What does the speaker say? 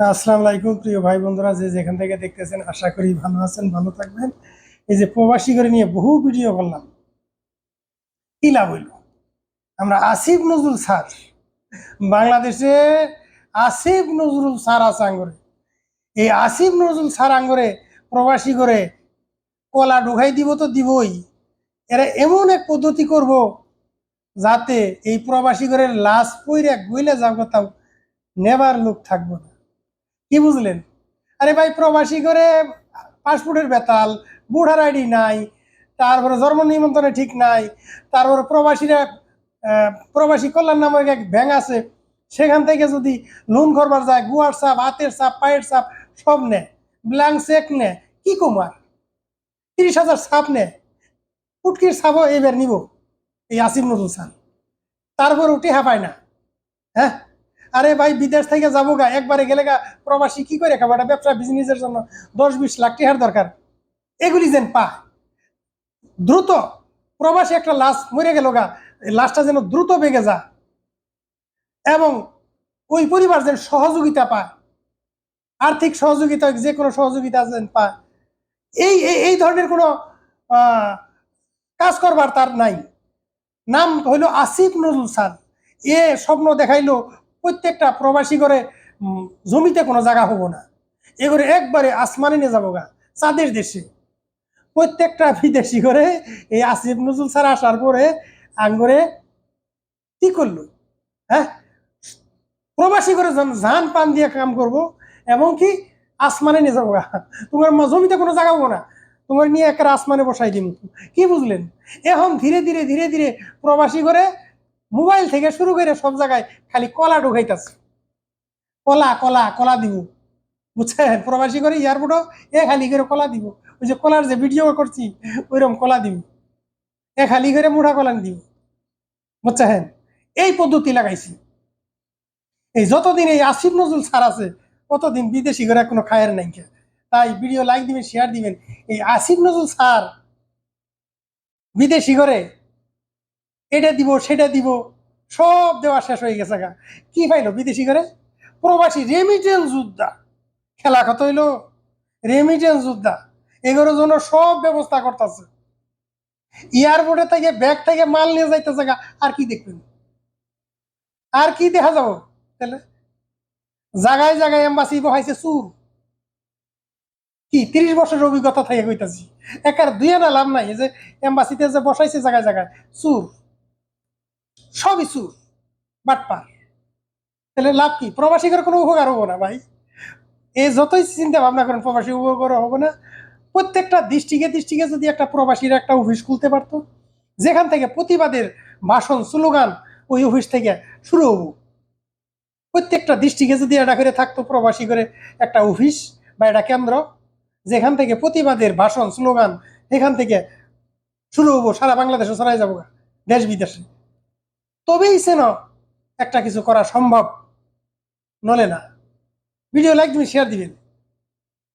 আসসালামু আলাইকুম প্রিয় ভাই বন্ধুরা, যে যেখান থেকে দেখতেছেন আশা করি ভালো আছেন, ভালো থাকবেন। এই যে প্রবাসী করে নিয়ে বহু ভিডিও করলাম, কি লাভ হইল? আমরা আসিফ নজরুল স্যার, বাংলাদেশে আসিফ নজরুল স্যার আছে আঙ্গরে। এই আসিফ নজরুল স্যার আঙ্গরে প্রবাসী করে কলা ঢুকাই দিব তো দিবই। এরা এমন এক পদ্ধতি করব যাতে এই প্রবাসী করে লাশ পইরা গইলে যাব কোথাও, নেবার লোক থাকবো না। কি বুঝলেন? আরে ভাই, প্রবাসী করে পাসপোর্টের বেতাল, বুড়ার আইডি নাই, তারপরে জন্ম নিবন্ধনে ঠিক নাই, তারপরে প্রবাসীরা প্রবাসী কল্যাণ নামক এক ব্যাংক আছে, সেখান থেকে যদি লোন করবার যায় গুয়ার সাপ, হাতের সাপ, পায়ের সাপ সব নেয়, ব্ল্যাঙ্ক চেক নেয়। কি কুমার 30,000 সাপ নেয়, পুটকির সাপও এবার নিব এই আসিফ নজরুল স্যার। তারপর উঠে পায় না। হ্যাঁ, আরে ভাই, বিদেশ থেকে যাবো গা, একবারে গেলে গা প্রবাসী কি করে খাবো? একটা ব্যবসা বিজনেসের জন্য 10-20 লাখ টাকার দরকার, এগুলি যেন পা দ্রুত। প্রবাসী একটা লাশ মরে গেল গা, লাশটা যেন দ্রুত বেগে যা, এবং ওই পরিবার যেন সহযোগিতা পায়, আর্থিক সহযোগিতা, যে কোনো সহযোগিতা যেন পায়। এই এই এই ধরনের কোনো কাজ করবার তার নাই। নাম হইল আসিফ নজরুল স্যার। এ স্বপ্ন দেখাইলো প্রত্যেকটা প্রবাসী করে জমিতে কোনো জায়গা হবো না, এগুলো একবারে আসমানে নিয়ে যাবো গা, চাঁদের দেশে। প্রত্যেকটা বিদেশি করে এই আসিফ নজরুল স্যার আসার পরে আঙ্গরে কি করলো? হ্যাঁ, প্রবাসী করে জান পান দিয়ে কাম করব, এবং কি আসমানে নিয়ে যাবো গা। তোমার জমিতে কোনো জায়গা হবো না, তোমার নিয়ে একটা আসমানে বসাই দিব। কি বুঝলেন? এখন ধীরে ধীরে ধীরে ধীরে প্রবাসী করে মোবাইল থেকে শুরু করে সব জায়গায় খালি কলা ঢুকাইতেছে। কলা কলা কলা দিব, বুঝছেন? প্রবাসী করে এয়ারপোর্টও খালি করে কলা দিব। ওই যে কলার যে ভিডিও করছি, ওইরকম কলা দিব, খালি করে মুঠা কলা দিব, বুঝছেন? এই পদ্ধতি লাগাইছি। এই যতদিন এই আসিফ নজরুল স্যার আছে, ততদিন বিদেশি করে কোনো খায়ের নাই। তাই ভিডিও লাইক দিবেন, শেয়ার দিবেন। এই আসিফ নজরুল স্যার বিদেশি করে এটা দিব সেটা দিব, সব দেওয়া শেষ হয়ে গেছে গা। কি পাইলো বিদেশি করে? প্রবাসী রেমিটেন্স যোদ্ধা। খেলা কত হইলো? রেমিটেন্স যোদ্ধা এগুলোর জন্য সব ব্যবস্থা করতেছে। এয়ারপোর্টে থেকে ব্যাগ থেকে মাল নিয়ে যাইতেছে গা, আর কি দেখবেন? আর কি দেখা যাবো? তাহলে জায়গায় জায়গায় এম্বাসি বহাইছে চুর। কি 30 বছরের অভিজ্ঞতা থেকে কইতাছি, একার দুই আনা লাভ নাই। এই যে এম্বাসিতে যে বসাইছে জায়গায় জায়গায় চুর, সবই চুর, বাটপার। তাহলে লাভ কি? প্রবাসীদের কোনো উপকার হবো না ভাই। এই যতই চিন্তা ভাবনা করেন, প্রবাসী উপকার হবো না। প্রত্যেকটা ডিস্ট্রিক্টে ডিস্ট্রিক্টে যদি একটা প্রবাসীর একটা অফিস খুলতে পারতো, যেখান থেকে প্রতিবাদের ভাষণ স্লোগান ওই অফিস থেকে শুরু হবো। প্রত্যেকটা ডিস্ট্রিক্টে যদি এটা করে থাকতো প্রবাসী করে একটা অফিস বা একটা কেন্দ্র, যেখান থেকে প্রতিবাদের ভাষণ স্লোগান এখান থেকে শুরু হবো, সারা বাংলাদেশে ছড়াই যাবো, দেশ বিদেশে। তবেই যেন একটা কিছু করা সম্ভব, নলে না। ভিডিও লাইক দিবেন, শেয়ার দিবেন।